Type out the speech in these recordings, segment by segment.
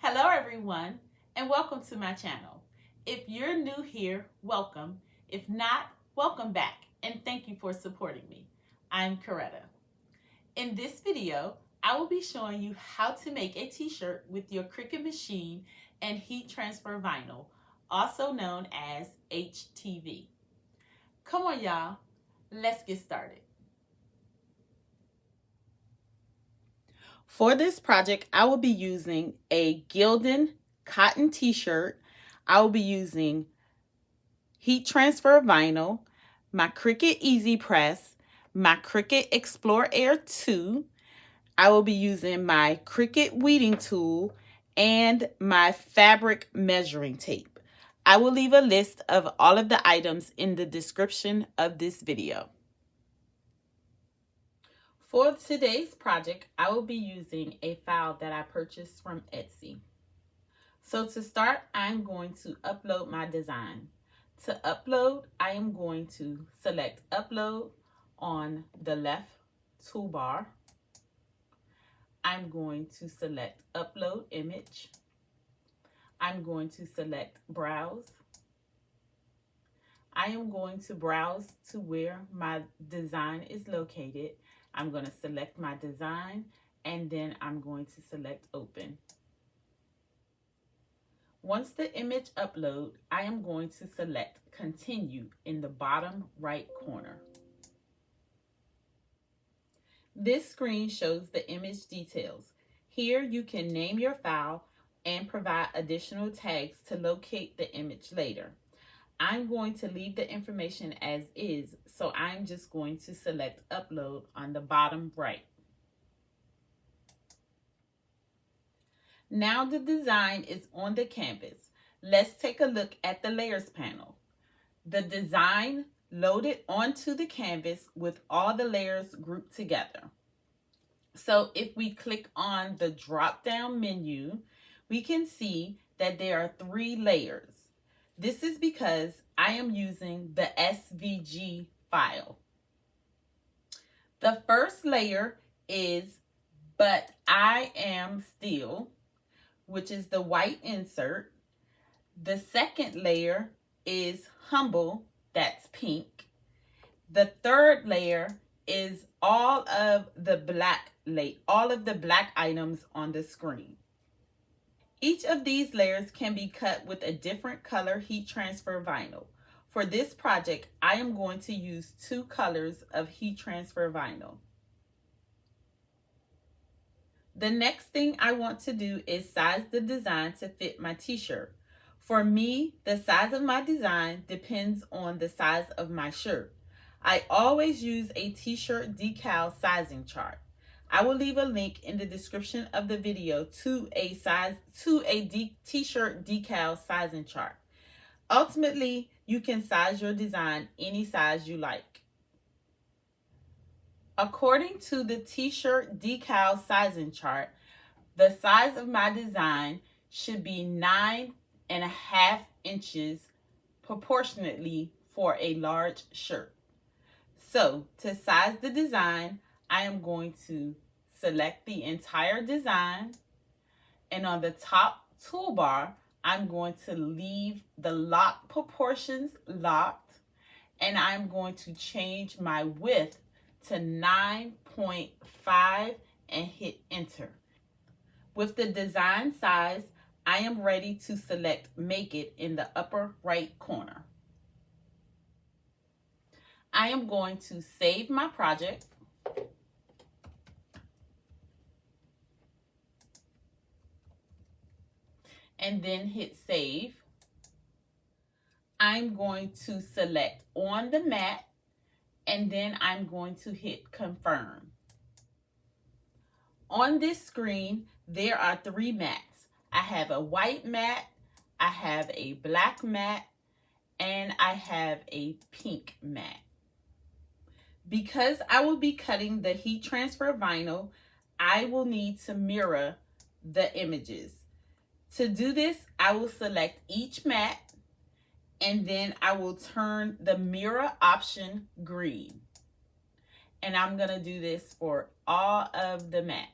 Hello everyone and welcome to my channel. If you're new here, welcome. If not, welcome back and thank you for supporting me. I'm Coretta. In this video, I will be showing you how to make a t-shirt with your Cricut machine and heat transfer vinyl, also known as HTV. Come on y'all, let's get started. For this project, I will be using a Gilden cotton t-shirt. I will be using heat transfer vinyl, my Cricut Easy Press, my Cricut Explore Air 2. I will be using my Cricut weeding tool and my fabric measuring tape. I will leave a list of all of the items in the description of this video. For today's project, I will be using a file that I purchased from Etsy. So to start, I'm going to upload my design. To upload, I am going to select Upload on the left toolbar. I'm going to select Upload Image. I'm going to select Browse. I am going to browse to where my design is located. I'm going to select my design and then I'm going to select Open. Once the image uploads, I am going to select Continue in the bottom right corner. This screen shows the image details. Here you can name your file and provide additional tags to locate the image later. I'm going to leave the information as is, so I'm just going to select Upload on the bottom right. Now the design is on the canvas. Let's take a look at the Layers panel. The design loaded onto the canvas with all the layers grouped together. So if we click on the drop-down menu, we can see that there are 3 layers. This is because I am using the SVG file. The first layer is But I Am Still, which is the white insert. The second layer is Humble, that's pink. The third layer is all of the black items on the screen. Each of these layers can be cut with a different color heat transfer vinyl. For this project, I am going to use 2 colors of heat transfer vinyl. The next thing I want to do is size the design to fit my t-shirt. For me, the size of my design depends on the size of my shirt. I always use a t-shirt decal sizing chart. I will leave a link in the description of the video to a t-shirt decal sizing chart. Ultimately, you can size your design any size you like. According to the t-shirt decal sizing chart, the size of my design should be 9.5 inches proportionately for a large shirt. So to size the design, I am going to select the entire design, and on the top toolbar, I'm going to leave the lock proportions locked, and I'm going to change my width to 9.5 and hit enter. With the design size, I am ready to select Make It in the upper right corner. I am going to save my project. And then hit Save. I'm going to select On the Mat, and then I'm going to hit Confirm. On this screen, there are 3 mats. I have a white mat, I have a black mat, and I have a pink mat. Because I will be cutting the heat transfer vinyl, I will need to mirror the images. To do this, I will select each mat, and then I will turn the mirror option green. And I'm going to do this for all of the mats.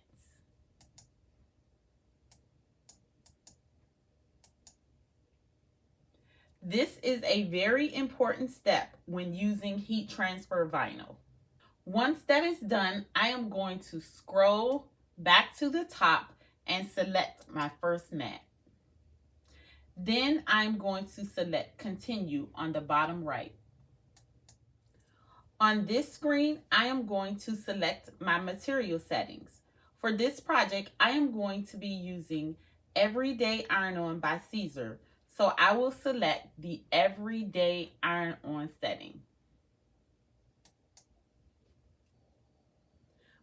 This is a very important step when using heat transfer vinyl. Once that is done, I am going to scroll back to the top and select my first mat. Then I'm going to select continue on the bottom right. On this screen, I am going to select my material settings. For this project, I am going to be using Everyday Iron-On by Caesar, so I will select the Everyday Iron-On setting.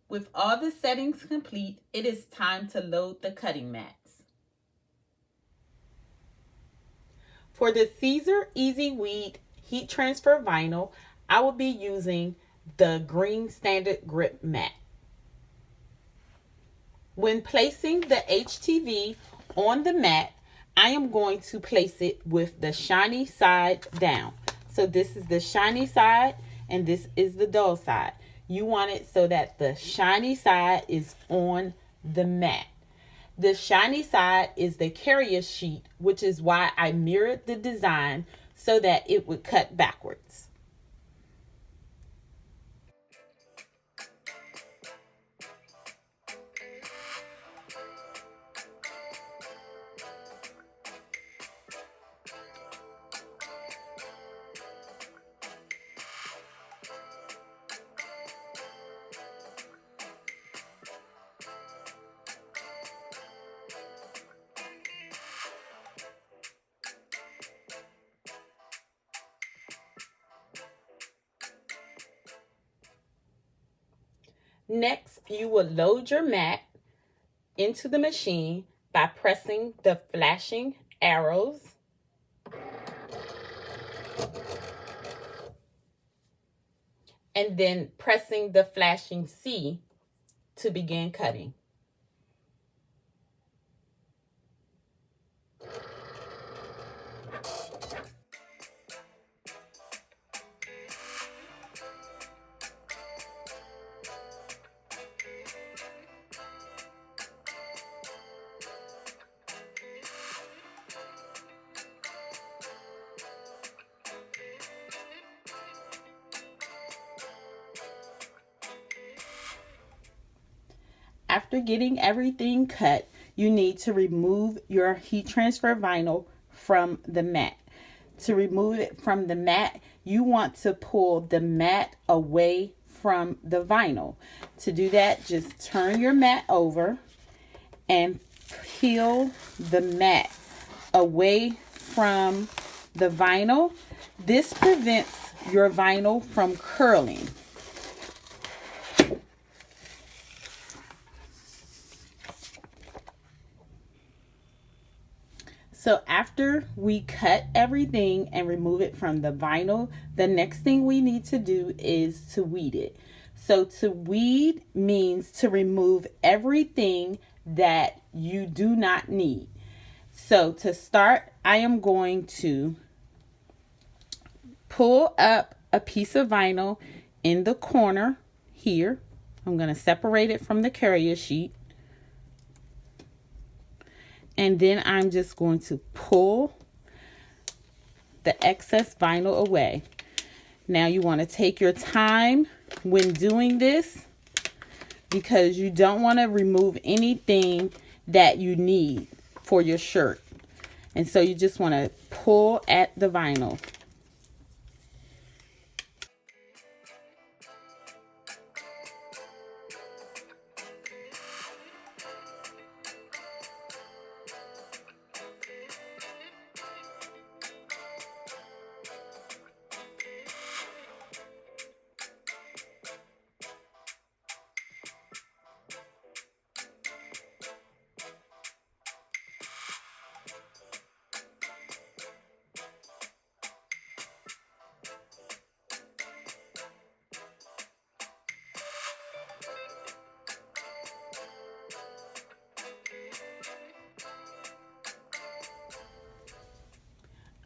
With all the settings complete, it is time to load the cutting mats. For the Caesar Easy Weed Heat Transfer Vinyl, I will be using the green standard grip mat. When placing the HTV on the mat, I am going to place it with the shiny side down. So this is the shiny side and this is the dull side. You want it so that the shiny side is on the mat. The shiny side is the carrier sheet, which is why I mirrored the design so that it would cut backwards. Next, you will load your mat into the machine by pressing the flashing arrows and then pressing the flashing C to begin cutting. After getting everything cut, you need to remove your heat transfer vinyl from the mat. To remove it from the mat, you want to pull the mat away from the vinyl. To do that, just turn your mat over and peel the mat away from the vinyl. This prevents your vinyl from curling. So after we cut everything and remove it from the vinyl, the next thing we need to do is to weed it. So to weed means to remove everything that you do not need. So to start, I am going to pull up a piece of vinyl in the corner here. I'm going to separate it from the carrier sheet. And then I'm just going to pull the excess vinyl away. Now you want to take your time when doing this because you don't want to remove anything that you need for your shirt. And so you just want to pull at the vinyl.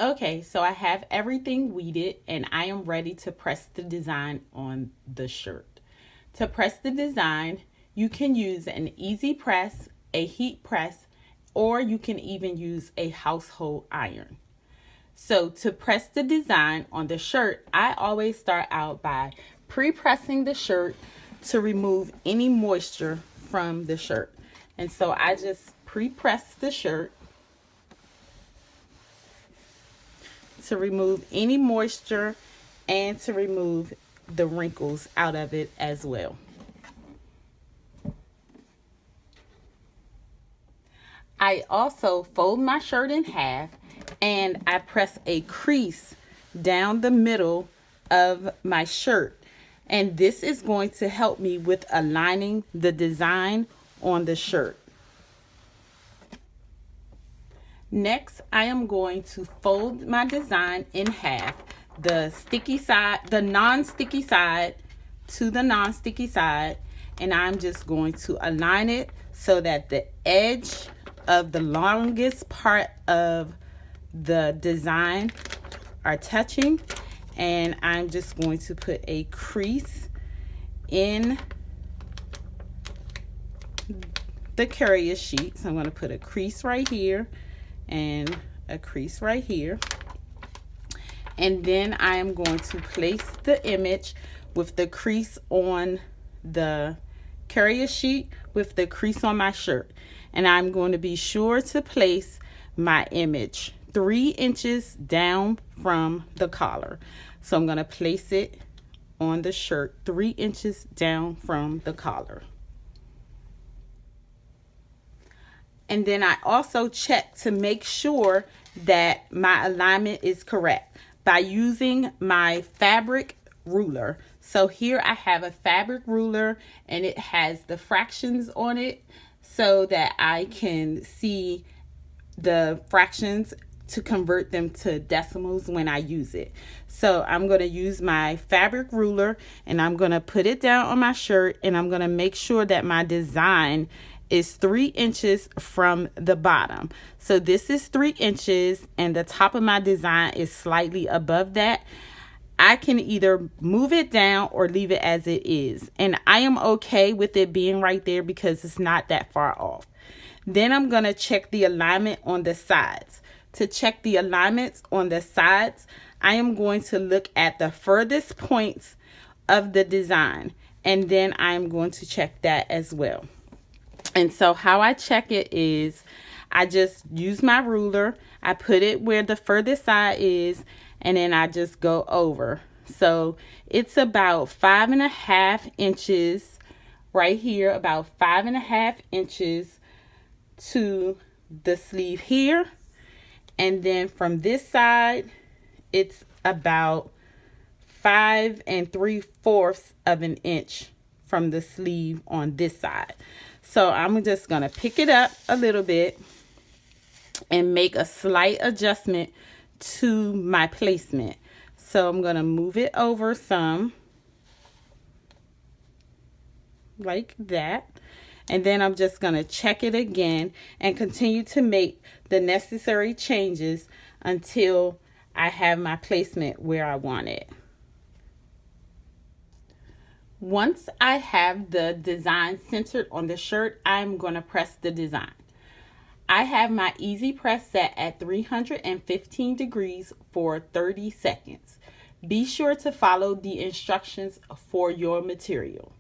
Okay, so I have everything weeded and I am ready to press the design on the shirt. To press the design, you can use an easy press, a heat press, or you can even use a household iron. So to press the design on the shirt, I always start out by pre-pressing the shirt to remove any moisture from the shirt. And so I just pre-press the shirt to remove any moisture and to remove the wrinkles out of it as well. I also fold my shirt in half and I press a crease down the middle of my shirt. And this is going to help me with aligning the design on the shirt. Next, I am going to fold my design in half, the sticky side, the non-sticky side to the non-sticky side, and I'm just going to align it so that the edge of the longest part of the design are touching, and I'm just going to put a crease in the carrier sheet. So I'm going to put a crease right here and a crease right here, and then I am going to place the image with the crease on the carrier sheet with the crease on my shirt, and I'm going to be sure to place my image 3 inches down from the collar. So I'm going to place it on the shirt 3 inches down from the collar. And then I also check to make sure that my alignment is correct by using my fabric ruler. So here I have a fabric ruler and it has the fractions on it so that I can see the fractions to convert them to decimals when I use it. So I'm going to use my fabric ruler and I'm going to put it down on my shirt, and I'm going to make sure that my design is 3 inches from the bottom. So this is 3 inches and the top of my design is slightly above that. I can either move it down or leave it as it is, and I am okay with it being right there because it's not that far off. Then I'm going to check the alignment on the sides. To check the alignments on the sides, I am going to look at the furthest points of the design, and then I'm going to check that as well. And so how I check it is I just use my ruler, I put it where the furthest side is, and then I just go over. So it's about 5.5 inches right here, about 5.5 inches to the sleeve here. And then from this side, it's about 5 3/4 of an inch from the sleeve on this side. So I'm just going to pick it up a little bit and make a slight adjustment to my placement. So I'm going to move it over some like that. And then I'm just going to check it again and continue to make the necessary changes until I have my placement where I want it. Once I have the design centered on the shirt, I'm going to press the design. I have my easy press set at 315 degrees for 30 seconds. Be sure to follow the instructions for your material.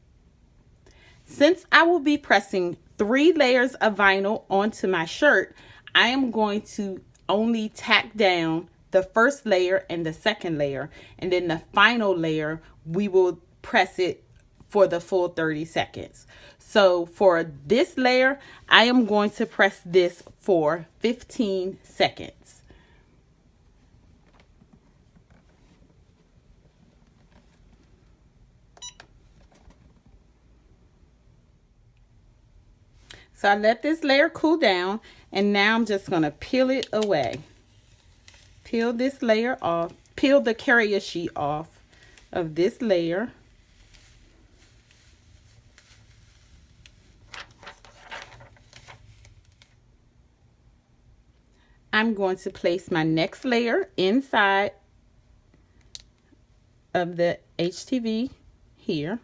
Since I will be pressing 3 layers of vinyl onto my shirt, I am going to only tack down the first layer and the second layer, and then the final layer we will press it for the full 30 seconds. So for this layer, I am going to press this for 15 seconds. So I let this layer cool down, and now I'm just going to peel it away. Peel this layer off, peel the carrier sheet off of this layer. I'm going to place my next layer inside of the HTV here.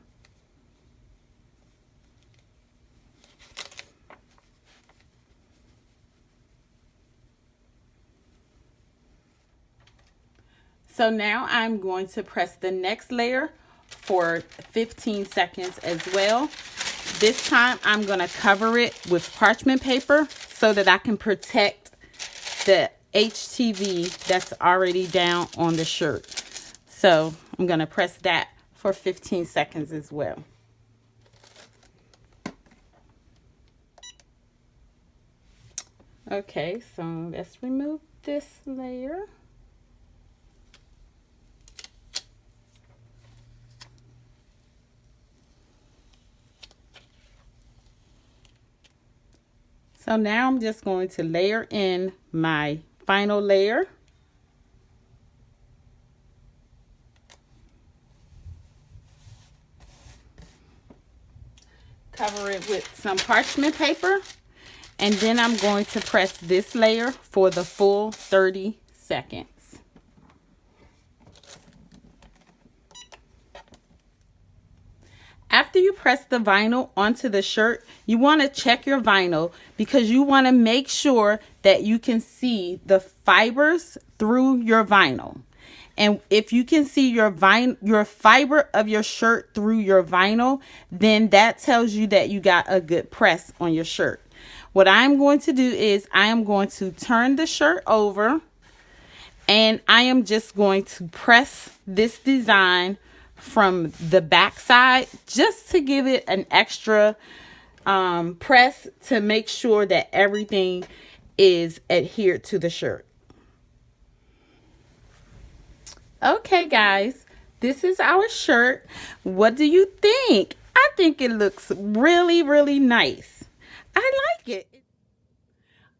So now I'm going to press the next layer for 15 seconds as well. This time I'm going to cover it with parchment paper so that I can protect the HTV that's already down on the shirt. So I'm going to press that for 15 seconds as well. Okay, so let's remove this layer. So now I'm just going to layer in my final layer. Cover it with some parchment paper. And then I'm going to press this layer for the full 30 seconds. After you press the vinyl onto the shirt, you want to check your vinyl because you want to make sure that you can see the fibers through your vinyl. And if you can see your fiber of your shirt through your vinyl, then that tells you that you got a good press on your shirt. What I'm going to do is I am going to turn the shirt over and I am just going to press this design from the back side just to give it an extra press to make sure that everything is adhered to the shirt. Okay, guys, this is our shirt. What do you think? I think it looks really, really nice. I like it.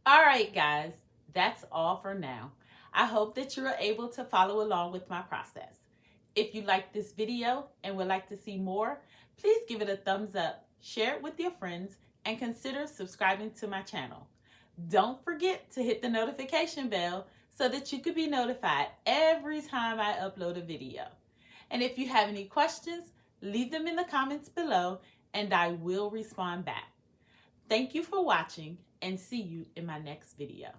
All right, guys, that's all for now. I hope that you are able to follow along with my process. If you like this video and would like to see more, please give it a thumbs up, share it with your friends, and consider subscribing to my channel. Don't forget to hit the notification bell so that you can be notified every time I upload a video. And if you have any questions, leave them in the comments below and I will respond back. Thank you for watching and see you in my next video.